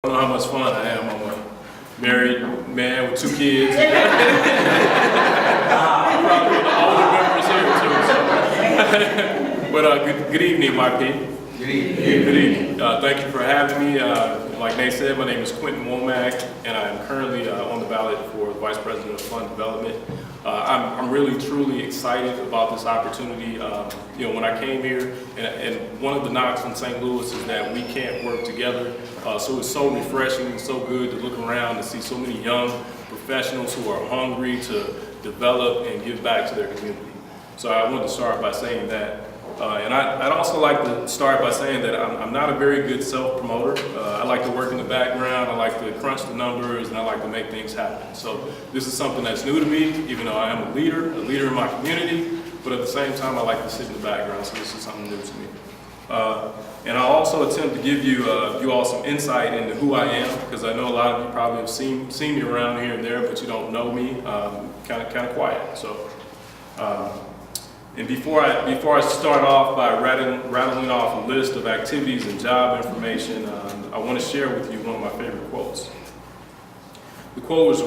I don't know how much fun I am. I'm a married man with 2 kids. Probably the older members here too. So. But good evening, YP. Good evening. Good evening. Thank you for having me. Like Nate said, my name is Quentin Womack, and I'm currently on the ballot for the Vice President of Fund Development. I'm really, truly excited about this opportunity. When I came here, and one of the knocks in St. Louis is that we can't work together. So it's so refreshing and so good to look around and see so many young professionals who are hungry to develop and give back to their community. So I wanted to start by saying that. And I'd also like to start by saying that I'm not a very good self-promoter. I like to work in the background, I like to crunch the numbers, and I like to make things happen. So this is something that's new to me, even though I am a leader in my community, but at the same time I like to sit in the background, so this is something new to me. And I'll also attempt to give you all some insight into who I am, because I know a lot of you probably have seen me around here and there, but you don't know me, kind of quiet. So. And before I start off by rattling off a list of activities and job information, I want to share with you one of my favorite quotes. The quote was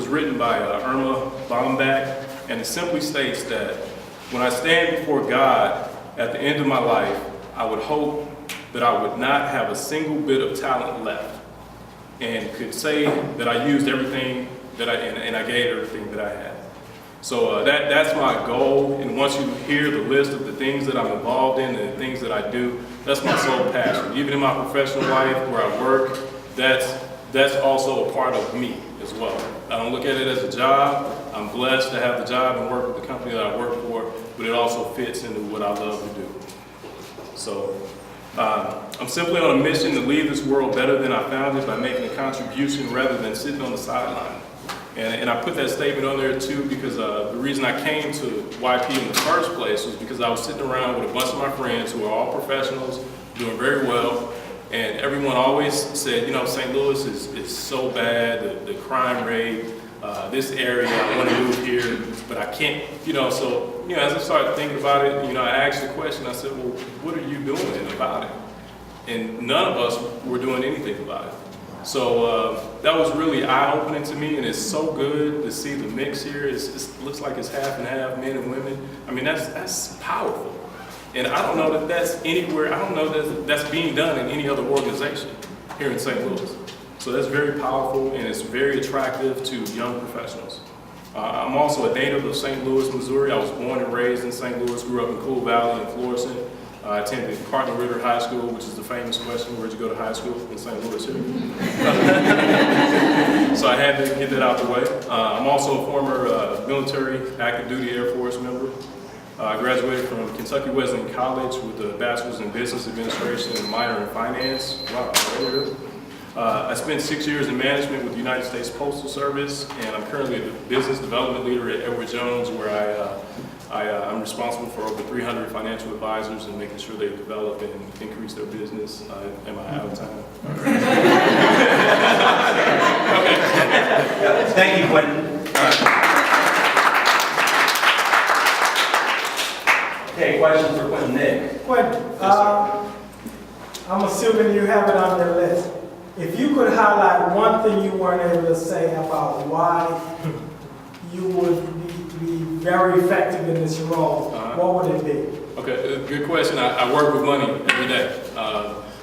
written by Irma Bombach, and it simply states that when I stand before God at the end of my life, I would hope that I would not have a single bit of talent left, and could say that I used everything and I gave everything that I had. So that's my goal, and once you hear the list of the things that I'm involved in and the things that I do, that's my sole passion. Even in my professional life where I work, that's also a part of me as well. I don't look at it as a job. I'm blessed to have the job and work with the company that I work for, but it also fits into what I love to do. So I'm simply on a mission to leave this world better than I found it by making a contribution rather than sitting on the sideline. And I put that statement on there too because the reason I came to YP in the first place was because I was sitting around with a bunch of my friends who are all professionals, doing very well, and everyone always said, St. Louis is so bad, the crime rate, this area, I want to move here, but I can't, so, as I started thinking about it, I asked the question, I said, well, what are you doing about it? And none of us were doing anything about it. So that was really eye-opening to me, and it's so good to see the mix here. It looks like it's half and half, men and women. I mean, that's powerful. And I don't know that that's anywhere, I don't know that that's being done in any other organization here in St. Louis. So that's very powerful, and it's very attractive to young professionals. I'm also a native of St. Louis, Missouri. I was born and raised in St. Louis, grew up in Cool Valley and Florissant. I attended Cardinal Ritter High School, which is the famous question, where'd you go to high school? In St. Louis here. So I had to get that out the way. I'm also a former military active duty Air Force member. I graduated from Kentucky Wesleyan College with a bachelor's in business administration and a minor in finance. Wow, really? I spent 6 years in management with the United States Postal Service, and I'm currently a business development leader at Edward Jones, where I'm responsible for over 300 financial advisors and making sure they develop and increase their business. Am I out of time? Okay. Thank you, Quentin. Okay, question for Quentin. Nick. Quentin, Yes, I'm assuming you have it on your list. If you could highlight one thing you weren't able to say about why you would be very effective in this role, what would it be? Okay, good question. I work with money every day.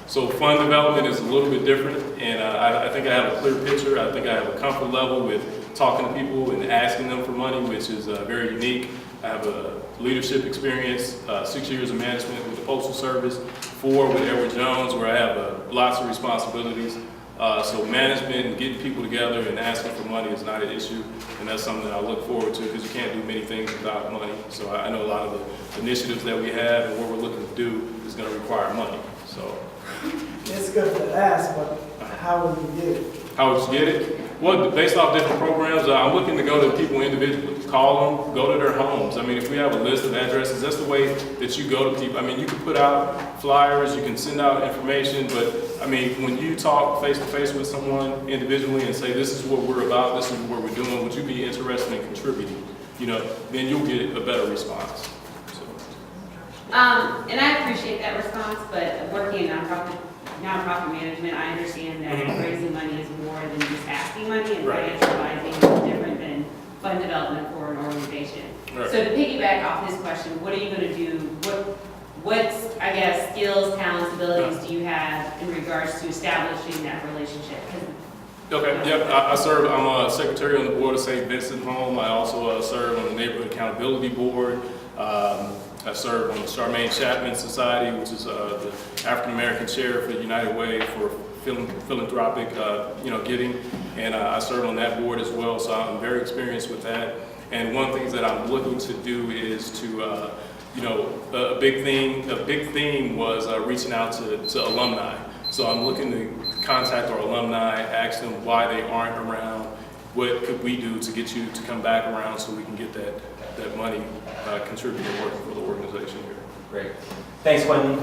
So fund development is a little bit different, and I think I have a clear picture. I think I have a comfort level with talking to people and asking them for money, which is very unique. I have a leadership experience, 6 years of management with the Postal Service, 4 with Edward Jones, where I have lots of responsibilities. So management and getting people together and asking for money is not an issue, and that's something that I look forward to because you can't do many things without money. So I know a lot of the initiatives that we have and what we're looking to do is going to require money. So It's good to ask, but how would you get it? how would you get it? Well, based off different programs, I'm looking to go to people individually, call them, go to their homes. I mean, if we have a list of addresses, that's the way that you go to people. I mean, you can put out flyers, you can send out information, but I mean, when you talk face to face with someone individually and say, this is what we're about, this is what we're doing, would you be interested in contributing? Then you'll get a better response. And I appreciate that response, but working in a nonprofit nonprofit management, I understand that raising money is more than just asking money, and Right. financial advising is different than fund development for an organization. Right. So to piggyback off this question, what are you going to do? What I guess, skills, talents, abilities do you have in regards to establishing that relationship? 'Cause Okay, yep, I serve, I'm a secretary on the board of St. Vincent Home. I also serve on the Neighborhood Accountability Board. I serve on the Charmaine Chapman Society, which is the African American chair for the United Way for philanthropic, giving. And I serve on that board as well, so I'm very experienced with that. And one of the things that I'm looking to do is to, a big theme was reaching out to alumni. So I'm looking to contact our alumni, ask them why they aren't around, what could we do to get you to come back around so we can get that money contributing work for the organization here. Great. Thanks, Quentin.